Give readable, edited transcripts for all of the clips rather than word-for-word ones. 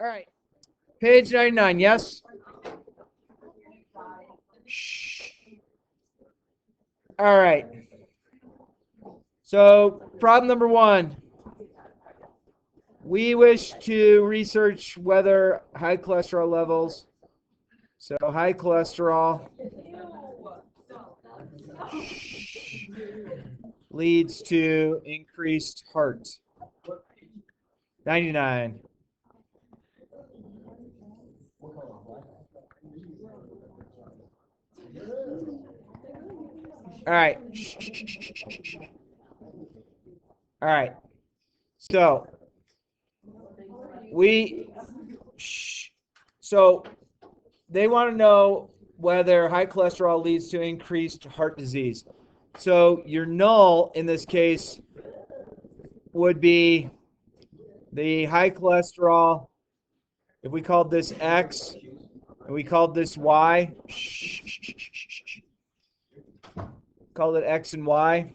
All right. Page 99, yes? Shh. All right. So, problem number 1. We wish to research whether high cholesterol levels, so high cholesterol leads to increased heart. 99. All right. All right. So they want to know whether high cholesterol leads to increased heart disease. So your null in this case would be the high cholesterol. If we called this X and we called this Y, called it X and Y.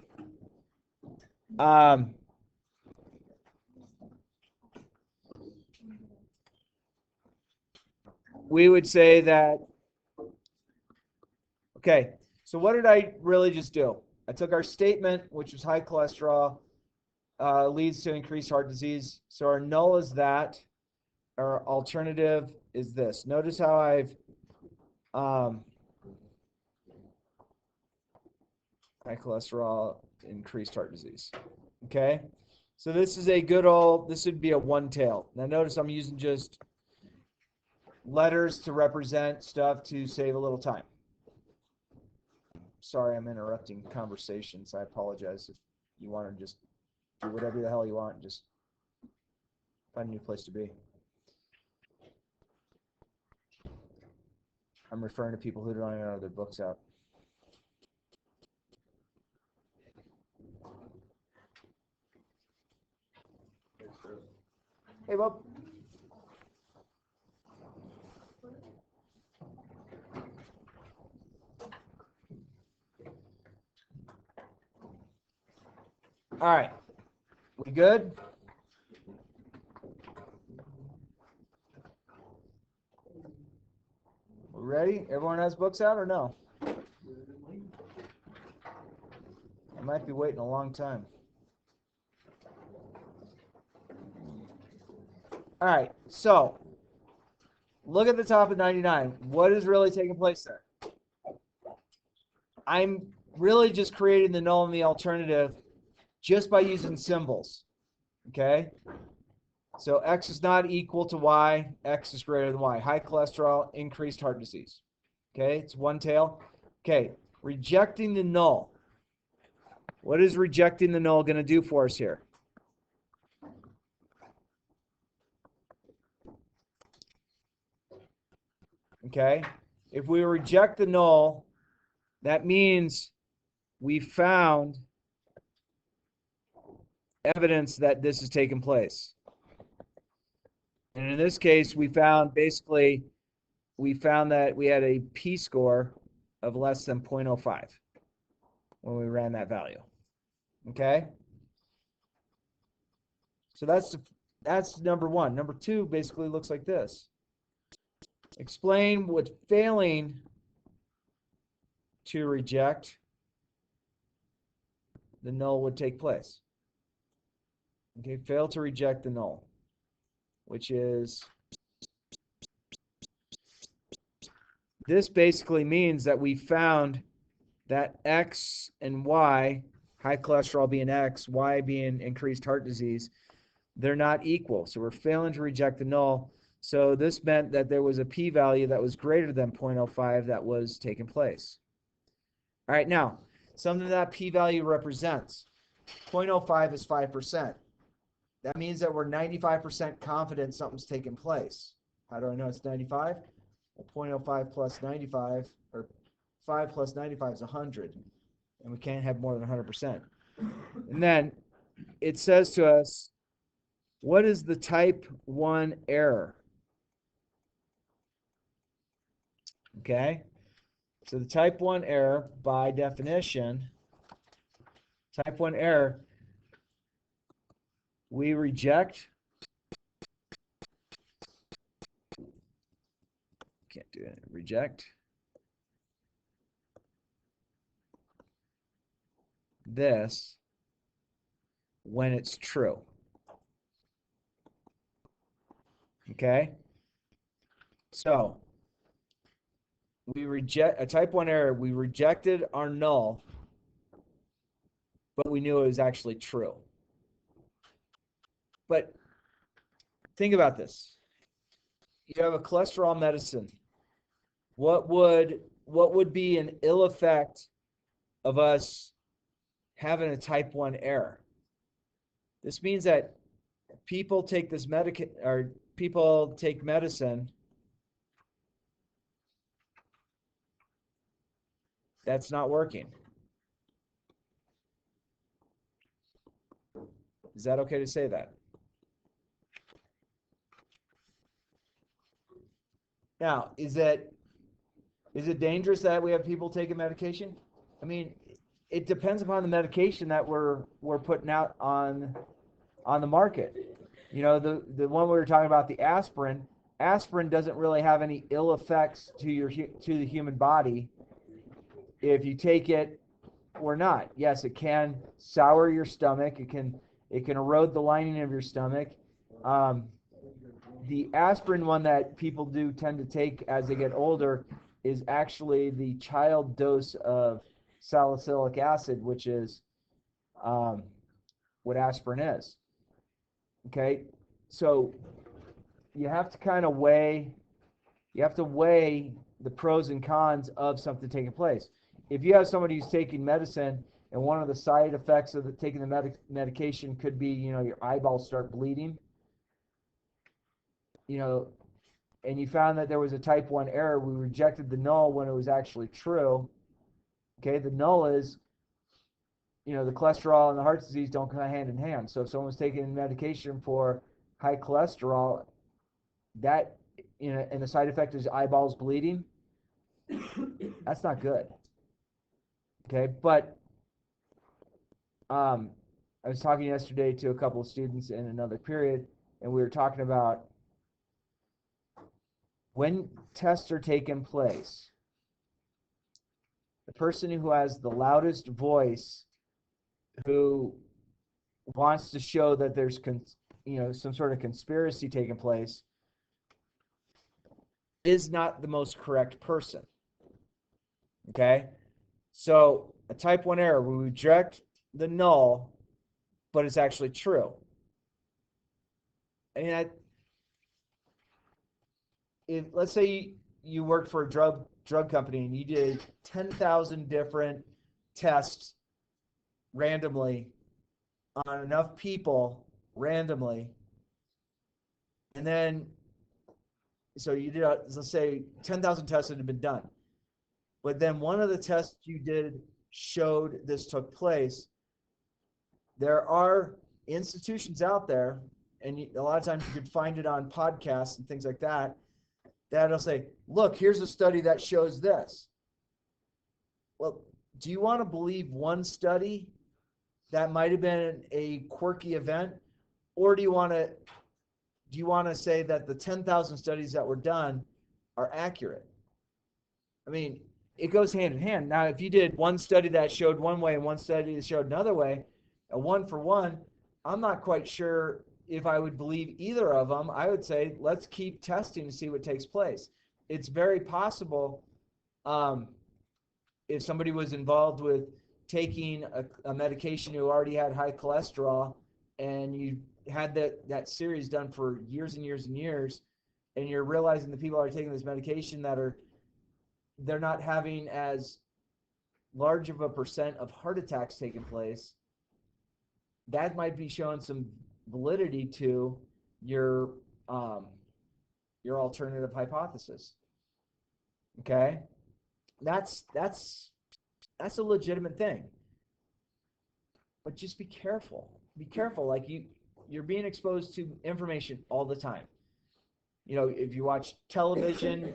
We would say that, okay, so what did I really just do? I took our statement, which was high cholesterol leads to increased heart disease. So our null is that. Our alternative is this. Notice how I've high cholesterol, increased heart disease. Okay? So this is a good old, this would be a one tail. Now notice I'm using just letters to represent stuff to save a little time. Sorry, I'm interrupting conversations. I apologize. If you want to just do whatever the hell you want, just find a new place to be. I'm referring to people who don't even know their books out. Hey, Bob. All right. We good? We ready? Everyone has books out or no? I might be waiting a long time. All right. So, look at the top of 99. What is really taking place there? I'm really just creating the null and the alternative just by using symbols. Okay? So X is not equal to Y. X is greater than Y. High cholesterol, increased heart disease. Okay? It's one tail. Okay. Rejecting the null. What is rejecting the null going to do for us here? Okay? If we reject the null, that means we found evidence that this has taken place. And in this case, we found that we had a p-score of less than 0.05 when we ran that value. Okay? So that's number 1. Number 2 basically looks like this. Explain what failing to reject the null would take place. Okay, fail to reject the null, which is, this basically means that we found that X and Y, high cholesterol being X, Y being increased heart disease, they're not equal. So we're failing to reject the null. So this meant that there was a p-value that was greater than 0.05 that was taking place. All right, now, something that p-value represents. 0.05 is 5%. That means that we're 95% confident something's taking place. How do I know it's 95? Well, 0.05 plus 95, or 5 plus 95 is 100. And we can't have more than 100%. And then it says to us, what is the type 1 error? Okay? So the type 1 error, by definition, type 1 error, we reject Can't do it. Reject this when it's true. Okay? So we reject a type 1 error. We rejected our null, but we knew it was actually true. But think about this. You have a cholesterol medicine. What would be an ill effect of us having a type 1 error? This means that people take this people take medicine that's not working. Is that okay to say that? Now, is it dangerous that we have people taking medication? I mean, it depends upon the medication that we're putting out on the market. You know, the one we were talking about, the aspirin. Aspirin doesn't really have any ill effects to the human body if you take it or not. Yes, it can sour your stomach. It can erode the lining of your stomach. The aspirin one that people do tend to take as they get older is actually the child dose of salicylic acid, which is what aspirin is. Okay, so you have to kind of weigh the pros and cons of something taking place. If you have somebody who's taking medicine and one of the side effects of taking the medication could be, you know, your eyeballs start bleeding, you know, and you found that there was a type 1 error, we rejected the null when it was actually true. Okay, the null is, you know, the cholesterol and the heart disease don't come hand in hand. So if someone's taking medication for high cholesterol, that, you know, and the side effect is eyeballs bleeding, that's not good. Okay, but I was talking yesterday to a couple of students in another period, and we were talking about when tests are taking place, the person who has the loudest voice, who wants to show that there's some sort of conspiracy taking place, is not the most correct person. Okay, so a type 1 error, we reject the null, but it's actually true. I mean, let's say you worked for a drug company and you did 10,000 different tests randomly on enough people randomly, and then so you did, let's say 10,000 tests had been done, but then one of the tests you did showed this took place. There are institutions out there, and a lot of times you can find it on podcasts and things like that, that'll say, look, here's a study that shows this. Well, do you want to believe one study that might have been a quirky event, or do you want to say that the 10,000 studies that were done are accurate? I mean, it goes hand in hand. Now, if you did one study that showed one way and one study that showed another way, a one for one, I'm not quite sure if I would believe either of them. I would say, let's keep testing to see what takes place. It's very possible, if somebody was involved with taking a medication who already had high cholesterol, and you had that series done for years and years and years, and you're realizing the people are taking this medication they're not having as large of a percent of heart attacks taking place, that might be showing some validity to your alternative hypothesis. Okay, that's a legitimate thing, but just be careful. Be careful. Like you're being exposed to information all the time. You know, if you watch television,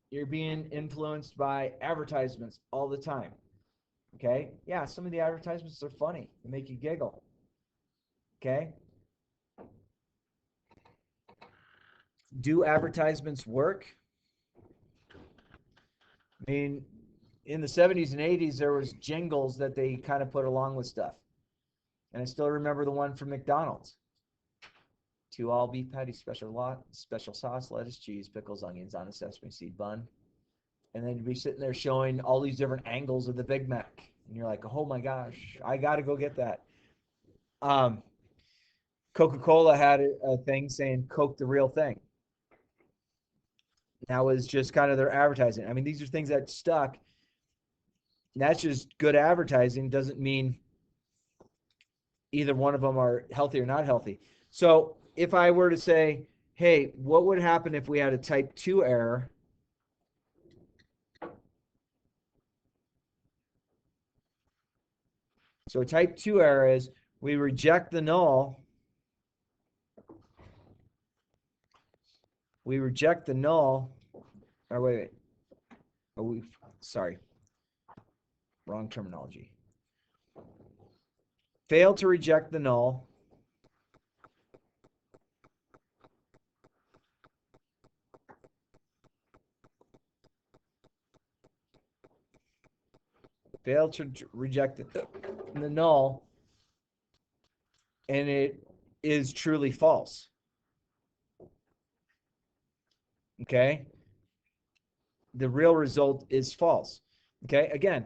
you're being influenced by advertisements all the time. Okay? Yeah, some of the advertisements are funny. They make you giggle. Okay? Do advertisements work? I mean, in the 70s and 80s, there was jingles that they kind of put along with stuff. And I still remember the one from McDonald's. 2 all beef patties, special sauce, lettuce, cheese, pickles, onions on a sesame seed bun. And then you'd be sitting there showing all these different angles of the Big Mac. And you're like, oh my gosh, I got to go get that. Coca-Cola had a thing saying Coke the real thing. That was just kind of their advertising. I mean, these are things that stuck. That's just good advertising. Doesn't mean either one of them are healthy or not healthy. So if I were to say, hey, what would happen if we had a type 2 error? So type 2 error is we reject the null. We reject the null. Or wait. Oh, sorry. Wrong terminology. Fail to reject the null. Fail to reject the null. And it is truly false. Okay? The real result is false. Okay? Again,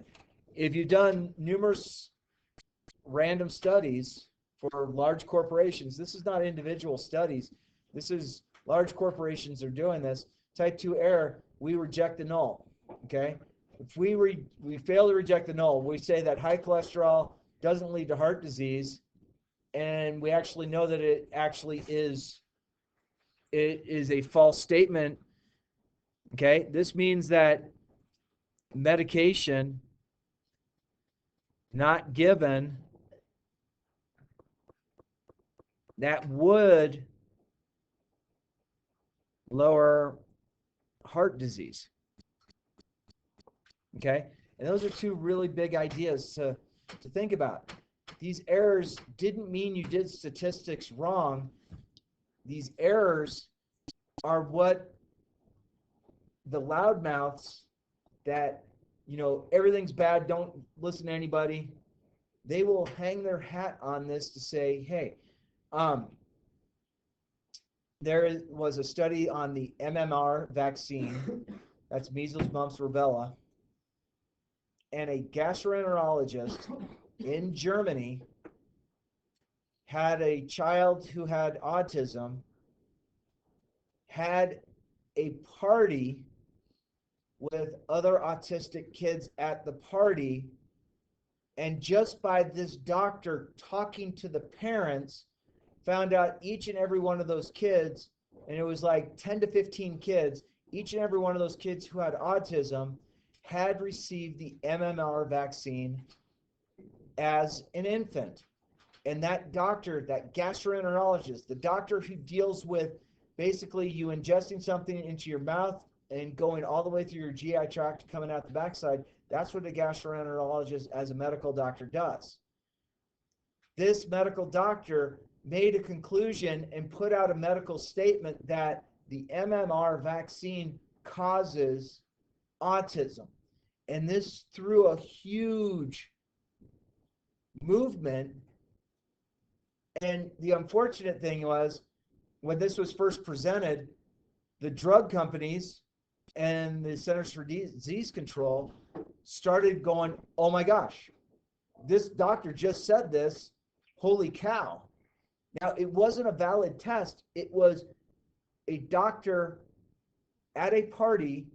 if you've done numerous random studies for large corporations, this is not individual studies. This is large corporations are doing this. Type 2 error, we reject the null. Okay? If we fail to reject the null, we say that high cholesterol doesn't lead to heart disease, and we actually know that it actually is a false statement. Okay? This means that medication not given that would lower heart disease. Okay? And those are two really big ideas to think about. These errors didn't mean you did statistics wrong. These errors are what the loudmouths that, everything's bad, don't listen to anybody, they will hang their hat on this to say, hey, there was a study on the MMR vaccine, that's measles, mumps, rubella, and a gastroenterologist in Germany had a child who had autism, had a party with other autistic kids at the party, and just by this doctor talking to the parents, found out each and every one of those kids, and it was like 10 to 15 kids, each and every one of those kids who had autism had received the MMR vaccine as an infant. And that doctor, that gastroenterologist, the doctor who deals with basically you ingesting something into your mouth and going all the way through your GI tract, coming out the backside, that's what a gastroenterologist as a medical doctor does. This medical doctor made a conclusion and put out a medical statement that the MMR vaccine causes autism. And this threw a huge movement. And the unfortunate thing was, when this was first presented, the drug companies and the Centers for Disease Control started going, oh my gosh, this doctor just said this, holy cow. Now, it wasn't a valid test. It was a doctor at a party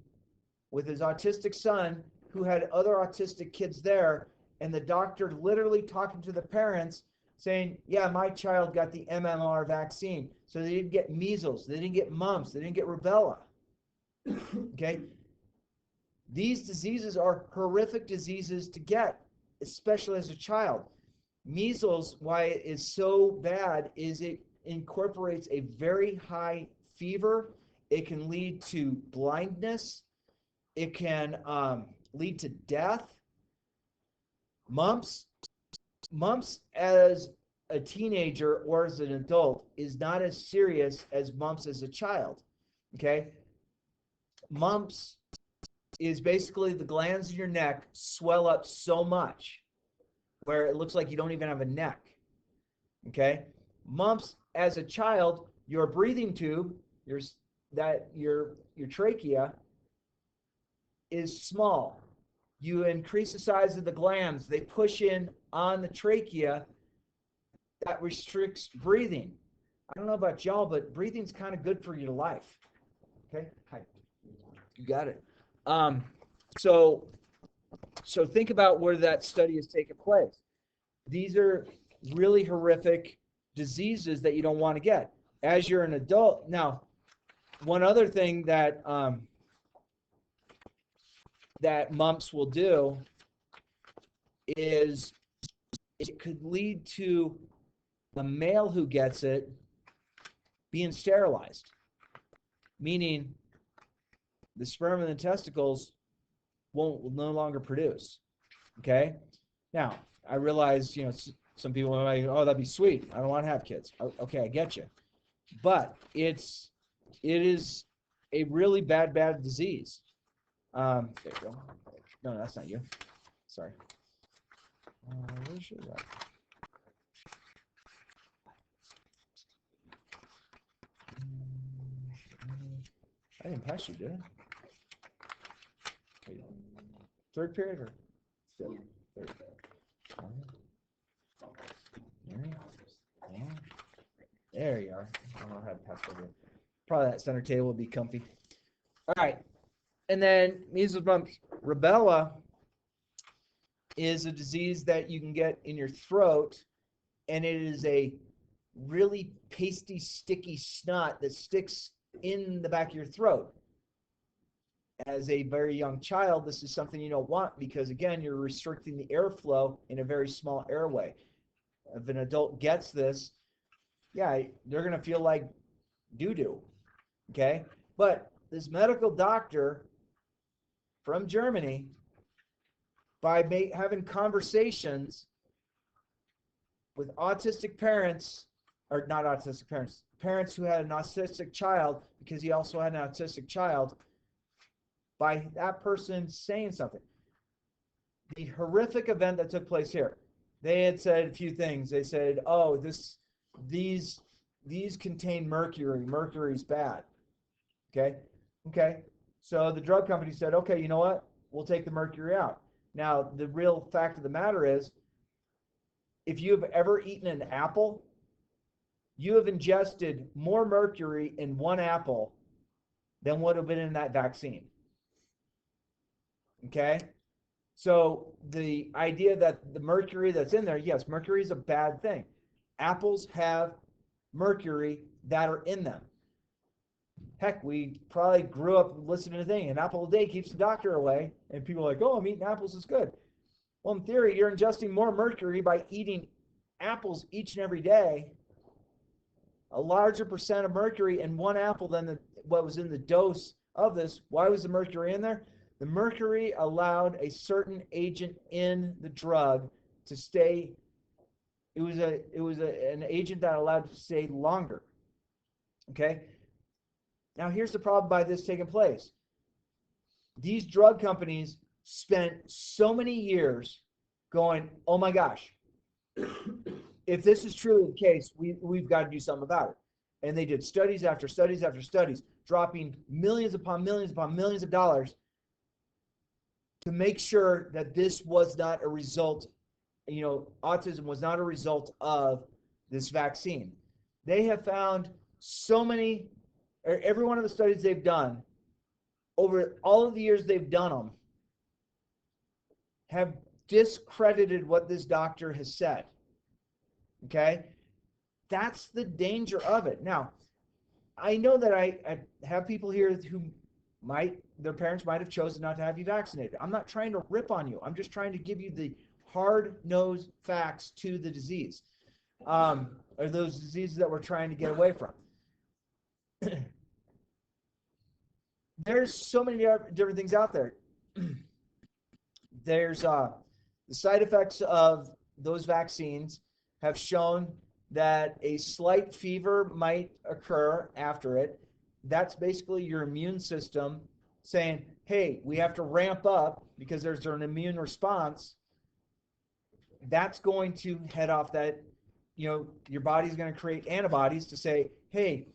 with his autistic son who had other autistic kids there, and the doctor literally talking to the parents saying, yeah, my child got the MMR vaccine. So they didn't get measles, they didn't get mumps, they didn't get rubella. Okay? These diseases are horrific diseases to get, especially as a child. Measles, why it is so bad, is it incorporates a very high fever. It can lead to blindness. It can lead to death. Mumps as a teenager or as an adult is not as serious as mumps as a child. Okay? Mumps is basically the glands in your neck swell up so much where it looks like you don't even have a neck. Okay? Mumps, as a child, your breathing tube, your trachea is small. You increase the size of the glands, they push in on the trachea. That restricts breathing. I don't know about y'all, but breathing's kind of good for your life. Okay? Hi. You got it. So think about where that study has taken place. These are really horrific diseases that you don't want to get as you're an adult. Now, one other thing that that mumps will do is it could lead to the male who gets it being sterilized, meaning the sperm and the testicles will no longer produce. Okay? Now, I realize, some people are like, oh, that'd be sweet. I don't want to have kids. Okay, I get you. But it is a really bad disease. There you go. No, that's not you. Sorry. Where should I? I didn't pass you, did I? Third period or fifth? Third. There you are. I don't know how to pass over. Probably that center table would be comfy. All right. And then measles, mumps, rubella is a disease that you can get in your throat, and it is a really pasty, sticky snot that sticks in the back of your throat. As a very young child, this is something you don't want because, again, you're restricting the airflow in a very small airway. If an adult gets this, yeah, they're going to feel like doo-doo, okay? But this medical doctor from Germany, by having conversations with autistic parents, or not autistic parents, parents who had an autistic child, because he also had an autistic child, by that person saying something. The horrific event that took place here, they had said a few things. They said, oh, these contain mercury. Mercury's bad. Okay. So the drug company said, okay, you know what? We'll take the mercury out. Now, the real fact of the matter is, if you have ever eaten an apple, you have ingested more mercury in one apple than would have been in that vaccine. Okay? So the idea that the mercury that's in there, yes, mercury is a bad thing. Apples have mercury that are in them. Heck, we probably grew up listening to the thing, an apple a day keeps the doctor away, and people are like, oh, I'm eating apples, is good. Well, in theory, you're ingesting more mercury by eating apples each and every day, a larger percent of mercury in one apple than what was in the dose of this. Why was the mercury in there? The mercury allowed a certain agent in the drug to stay. It was an agent that allowed it to stay longer. Okay? Now, here's the problem by this taking place. These drug companies spent so many years going, oh my gosh, if this is truly the case, we've got to do something about it. And they did studies after studies after studies, dropping millions upon millions upon millions of dollars to make sure that this was not a result, autism was not a result of this vaccine. They have found every one of the studies they've done, over all of the years they've done them, have discredited what this doctor has said. Okay? That's the danger of it. Now, I know that I have people here who their parents might have chosen not to have you vaccinated. I'm not trying to rip on you. I'm just trying to give you the hard-nosed facts to the disease, or those diseases that we're trying to get away from. There's so many different things out there. There's the side effects of those vaccines have shown that a slight fever might occur after it. That's basically your immune system saying, hey, we have to ramp up because there's an immune response, that's going to head off that, your body's going to create antibodies to say, hey,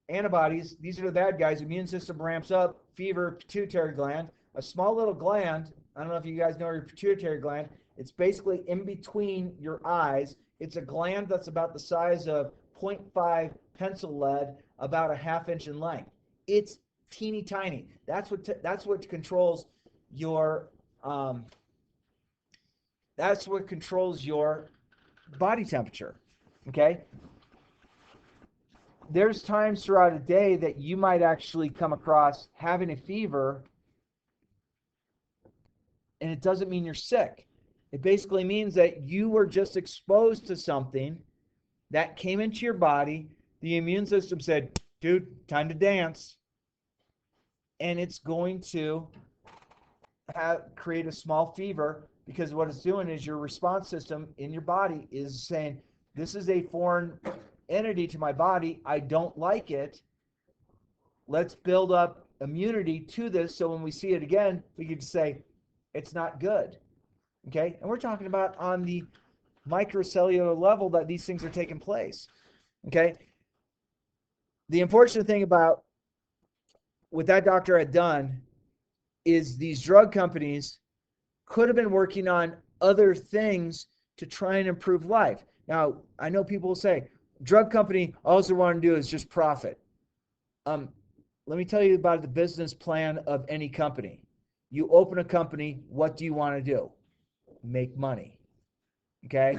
antibodies, these are the bad guys. Immune system ramps up, fever, pituitary gland, a small little gland. I don't know if you guys know your pituitary gland. It's basically in between your eyes. It's a gland that's about the size of 0.5 pencil lead, about a ½ inch in length. It's teeny tiny. That's what controls your body temperature. Okay? There's times throughout a day that you might actually come across having a fever, and it doesn't mean you're sick. It basically means that you were just exposed to something that came into your body. The immune system said, dude, time to dance. And it's going to create a small fever, because what it's doing is your response system in your body is saying, this is a foreign entity to my body. I don't like it. Let's build up immunity to this, so when we see it again, we can say, it's not good. Okay? And we're talking about on the microcellular level that these things are taking place. Okay? The unfortunate thing about what that doctor had done is these drug companies could have been working on other things to try and improve life. Now, I know people will say, drug company, all they want to do is just profit. Let me tell you about the business plan of any company. You open a company, what do you want to do? Make money. Okay?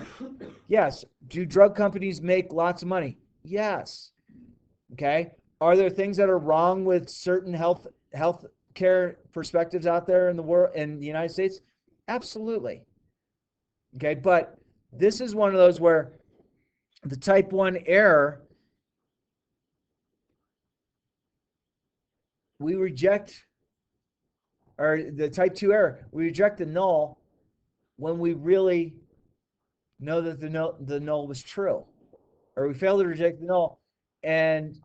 Yes. Do drug companies make lots of money? Yes. Okay? Are there things that are wrong with certain health care perspectives out there in the world, in the United States? Absolutely. Okay? But this is one of those where the type 1 error, we reject, or the type 2 error, we reject the null when we really know that the null was true, or we fail to reject the null, and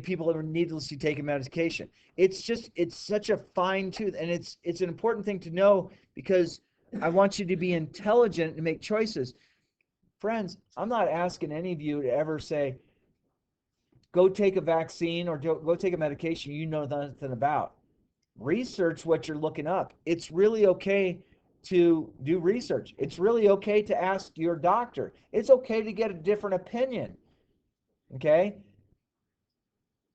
people are needlessly taking medication. It's such a fine tooth, and it's an important thing to know, because I want you to be intelligent and make choices. Friends, I'm not asking any of you to ever say, go take a vaccine or go take a medication you know nothing about. Research what you're looking up. It's really okay to do research. It's really okay to ask your doctor. It's okay to get a different opinion. Okay?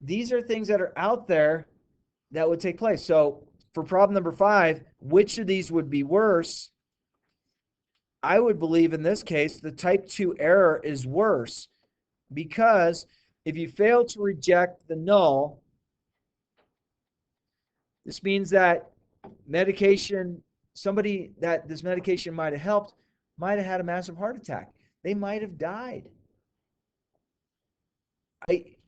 These are things that are out there that would take place. So for problem number 5, which of these would be worse? I would believe in this case the type 2 error is worse, because if you fail to reject the null, this means that somebody that this medication might have helped might have had a massive heart attack. They might have died.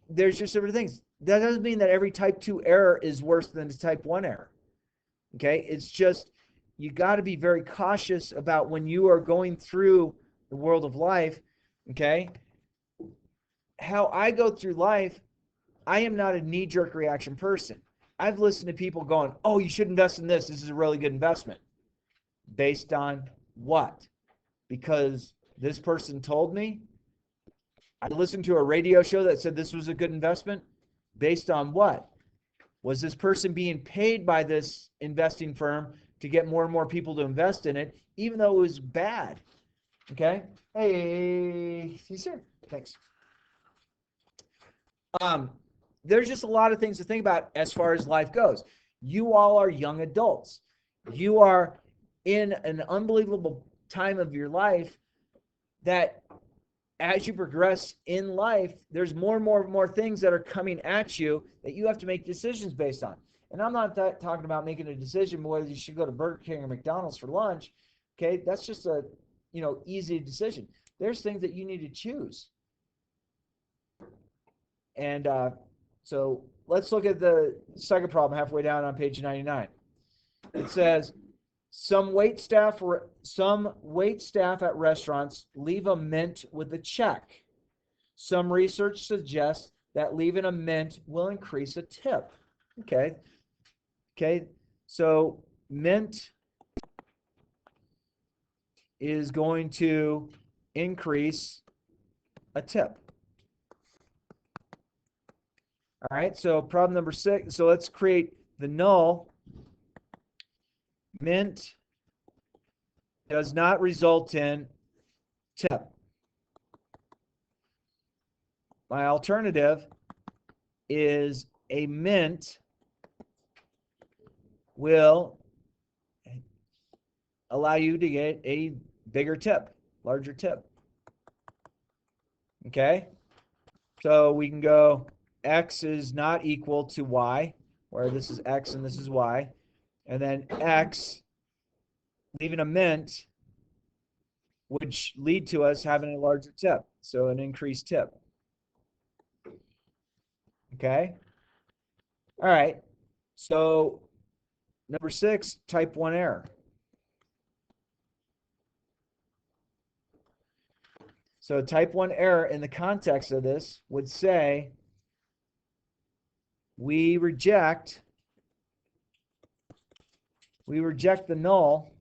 There's just different things. That doesn't mean that every type 2 error is worse than the type 1 error. Okay? It's just, you got to be very cautious about when you are going through the world of life. Okay? How I go through life, I am not a knee-jerk reaction person. I've listened to people going, oh, you should invest in this. This is a really good investment. Based on what? Because this person told me? I listened to a radio show that said this was a good investment. Based on what? Was this person being paid by this investing firm to get more and more people to invest in it, even though it was bad? Okay? Hey, he's here. Thanks. There's just a lot of things to think about as far as life goes. You all are young adults. You are in an unbelievable time of your life that as you progress in life, there's more and more things that are coming at you that you have to make decisions based on. And I'm not talking about making a decision whether you should go to Burger King or McDonald's for lunch. Okay, that's just a easy decision. There's things that you need to choose. And so let's look at the second problem halfway down on page 99. It says, some wait staff at restaurants leave a mint with a check. Some research suggests that leaving a mint will increase a tip. Okay. Okay. So mint is going to increase a tip. All right. So problem number 6. So let's create the null. Mint does not result in tip. My alternative is a mint will allow you to get a bigger tip, larger tip. Okay? So we can go x is not equal to y, where this is x and this is y. And then x, leaving a mint, would lead to us having a larger tip. So an increased tip. Okay? All right. So number 6, type 1 error. So type 1 error in the context of this would say we reject the null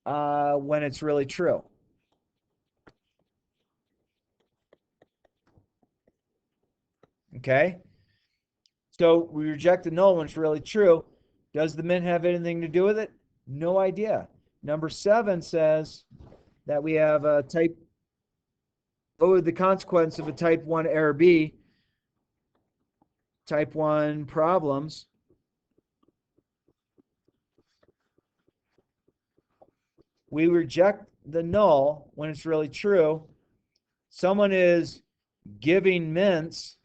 when it's really true. Okay? So we reject the null when it's really true. Does the mint have anything to do with it? No idea. Number 7 says that we have a type, what would the consequence of a type 1 error be? Type 1 problems. We reject the null when it's really true. Someone is giving mints.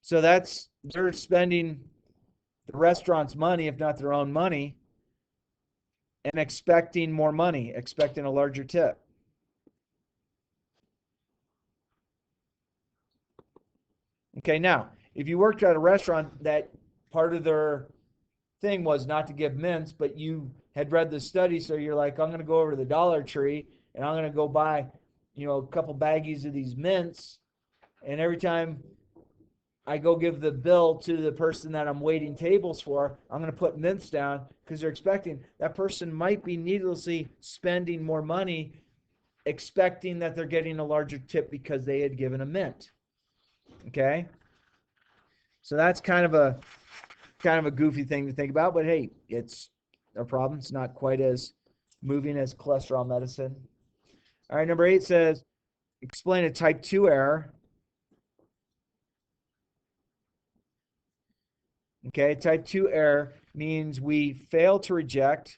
So they're spending the restaurant's money, if not their own money, and expecting more money, expecting a larger tip. Okay, now, if you worked at a restaurant that part of their thing was not to give mints, but you had read the study, so you're like, I'm going to go over to the Dollar Tree and I'm going to go buy, a couple baggies of these mints, and every time I go give the bill to the person that I'm waiting tables for, I'm going to put mints down because they're expecting that person might be needlessly spending more money, expecting that they're getting a larger tip because they had given a mint. Okay? So that's kind of a goofy thing to think about, but hey, it's a problem. It's not quite as moving as cholesterol medicine. All right, number 8 says, explain a type 2 error. Okay, type 2 error means we fail to reject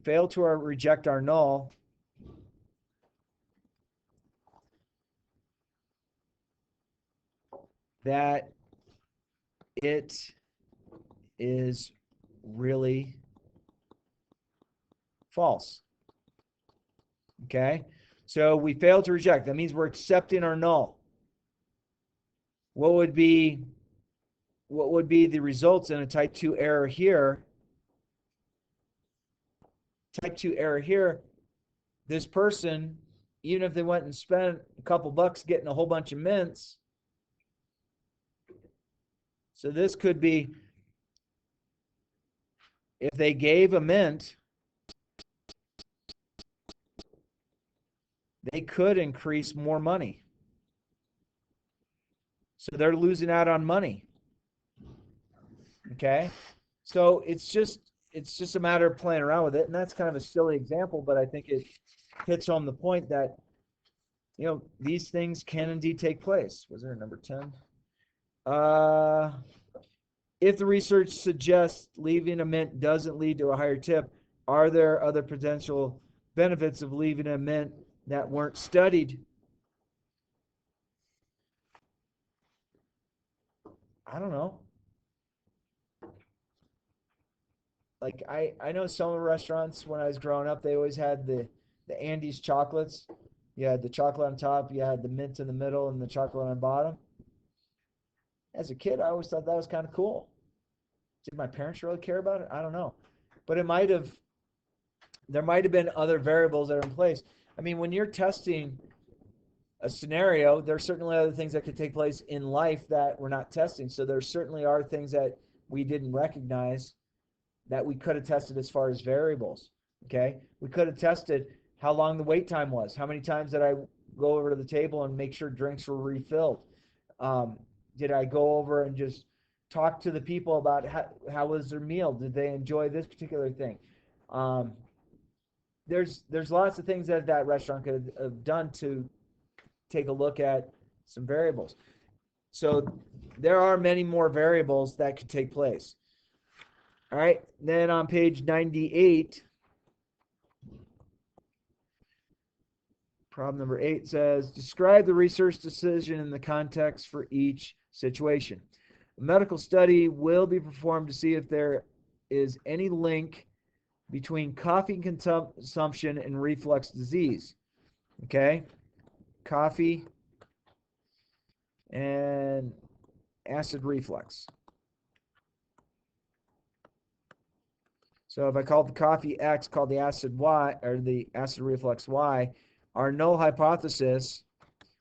reject our null that it is really false. Okay, so we fail to reject. That means we're accepting our null. What would be the results in a type 2 error here? Type 2 error here, this person, even if they went and spent a couple bucks getting a whole bunch of mints, so this could be, if they gave a mint, they could increase more money. So they're losing out on money. Okay? So it's just a matter of playing around with it. And that's kind of a silly example, but I think it hits home the point that, these things can indeed take place. Was there a number 10? If the research suggests leaving a mint doesn't lead to a higher tip, are there other potential benefits of leaving a mint that weren't studied? I don't know. Like I know some restaurants when I was growing up, they always had the Andes chocolates. You had the chocolate on top, you had the mint in the middle, and the chocolate on the bottom. As a kid, I always thought that was kind of cool. Did my parents really care about it? I don't know, but it might have there might have been other variables that are in place. I mean, when you're testing a scenario, there's certainly other things that could take place in life that we're not testing. So there certainly are things that we didn't recognize that we could have tested as far as variables. Okay, we could have tested how long the wait time was. How many times did I go over to the table and make sure drinks were refilled? Um, did I go over and just talk to the people about how was their meal? Did they enjoy this particular thing? Um, there's lots of things that that restaurant could have done to take a look at some variables. So there are many more variables that could take place. All right, then on page 98, problem number 8 says, describe the research decision in the context for each situation. A medical study will be performed to see if there is any link between coffee consumption and reflux disease. Okay, coffee and acid reflux. So if I called the coffee X, called the acid Y, or the acid reflux Y, our null hypothesis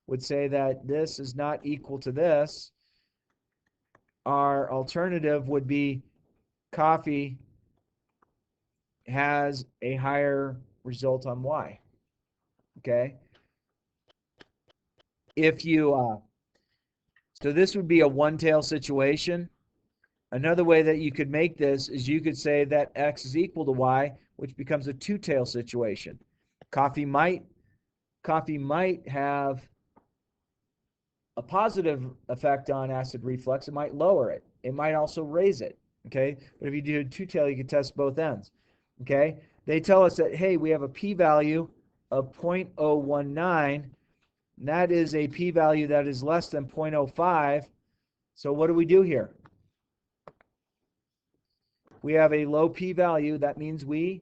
would say that this is not equal to this. Our alternative would be coffee has a higher result on Y. Okay? If you, so this would be a one-tail situation. Another way that you could make this is you could say that X is equal to Y, which becomes a two-tail situation. Coffee might have a positive effect on acid reflux. It might lower it. It might also raise it. Okay, but if you do a two-tail, you can test both ends. Okay, they tell us that, hey, we have a p-value of 0.019. And that is a p-value that is less than 0.05. So what do we do here? We have a low p-value. That means we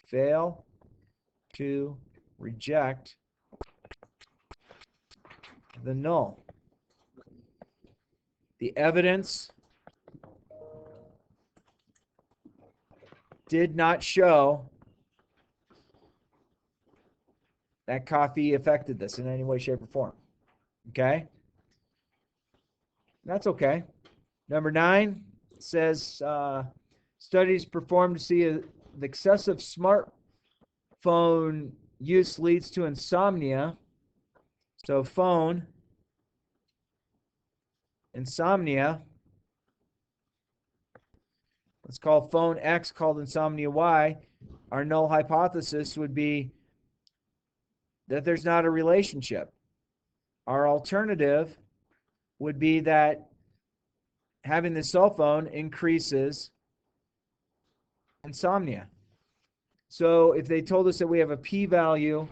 fail to reject the null. The evidence did not show that coffee affected this in any way, shape, or form. Okay? That's okay. Number 9 says studies performed to see the excessive smartphone use leads to insomnia. So phone, insomnia. Let's call phone X called insomnia Y. Our null hypothesis would be that there's not a relationship. Our alternative would be that having the cell phone increases insomnia. So if they told us that we have a p-value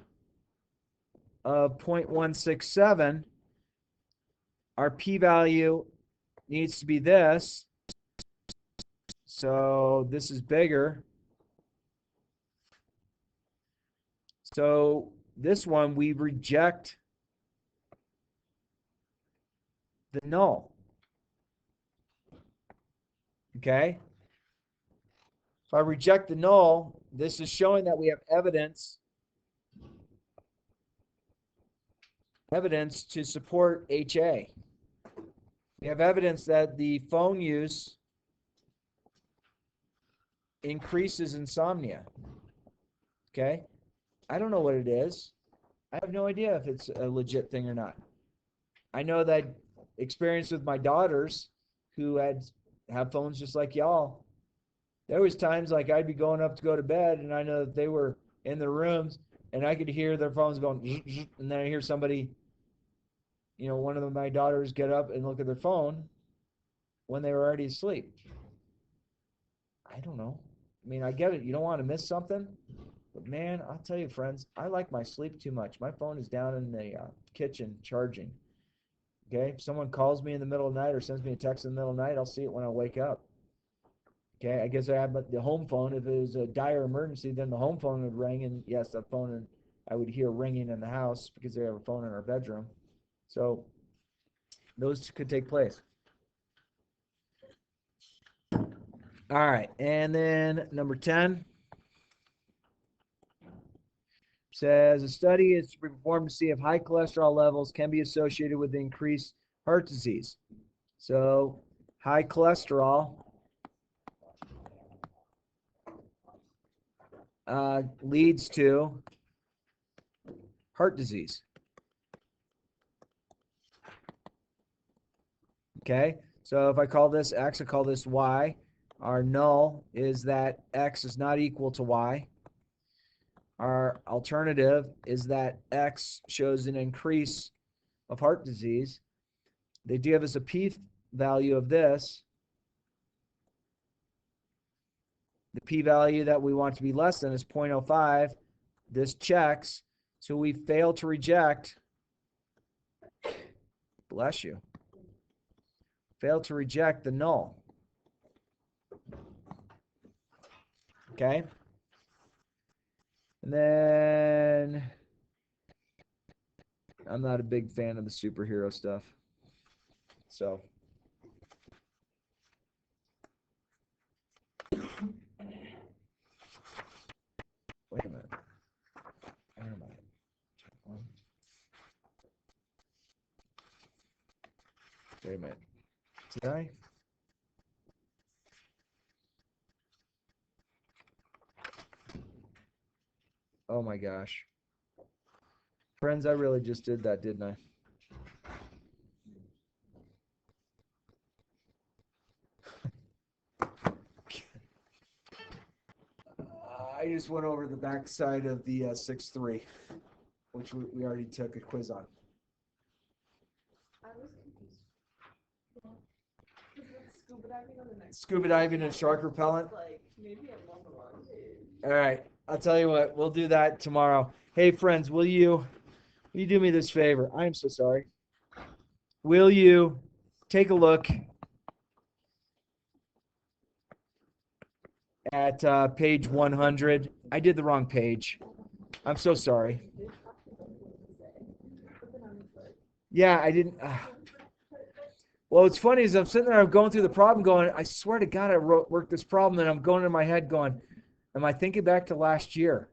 of 0.167, our p-value needs to be this. So this is bigger. So this one, we reject the null. Okay? If I reject the null, this is showing that we have evidence to support HA. We have evidence that the phone use increases insomnia. Okay? I don't know what it is. I have no idea if it's a legit thing or not. I know that experience with my daughters who have phones just like y'all. There was times like I'd be going up to go to bed and I know that they were in their rooms and I could hear their phones going and then I hear somebody, one of my daughters get up and look at their phone when they were already asleep. I don't know. I mean, I get it. You don't want to miss something. But man, I'll tell you, friends, I like my sleep too much. My phone is down in the kitchen charging. Okay? If someone calls me in the middle of the night or sends me a text in the middle of the night, I'll see it when I wake up. Okay? I guess I have the home phone. If it was a dire emergency, then the home phone would ring. And yes, the phone, I would hear ringing in the house because they have a phone in our bedroom. So those could take place. All right, and then number 10 says a study is to be performed to see if high cholesterol levels can be associated with increased heart disease. So high cholesterol leads to heart disease. Okay, so if I call this X, I call this Y. Our null is that X is not equal to Y. Our alternative is that X shows an increase of heart disease. They give us a p-value of this. The p-value that we want to be less than is 0.05. This checks, so we fail to reject. Bless you. Fail to reject the null. Okay? And then I'm not a big fan of the superhero stuff. So wait a minute. Where am I? Wait a minute. Did I? Oh my gosh. Friends, I really just did that, didn't I? I just went over the back side of the 6-3, which we already took a quiz on. I was confused. Scuba diving on the next. Scuba diving and shark repellent. Like maybe I'm on the wrong page. All right, I'll tell you what. We'll do that tomorrow. Hey, friends, will you do me this favor? I'm so sorry. Will you take a look at page 100? I did the wrong page. I'm so sorry. Yeah, I didn't. Well, what's funny is I'm sitting there, I'm going through the problem, going, I swear to God, I worked this problem, and I'm going in my head, going, am I thinking back to last year?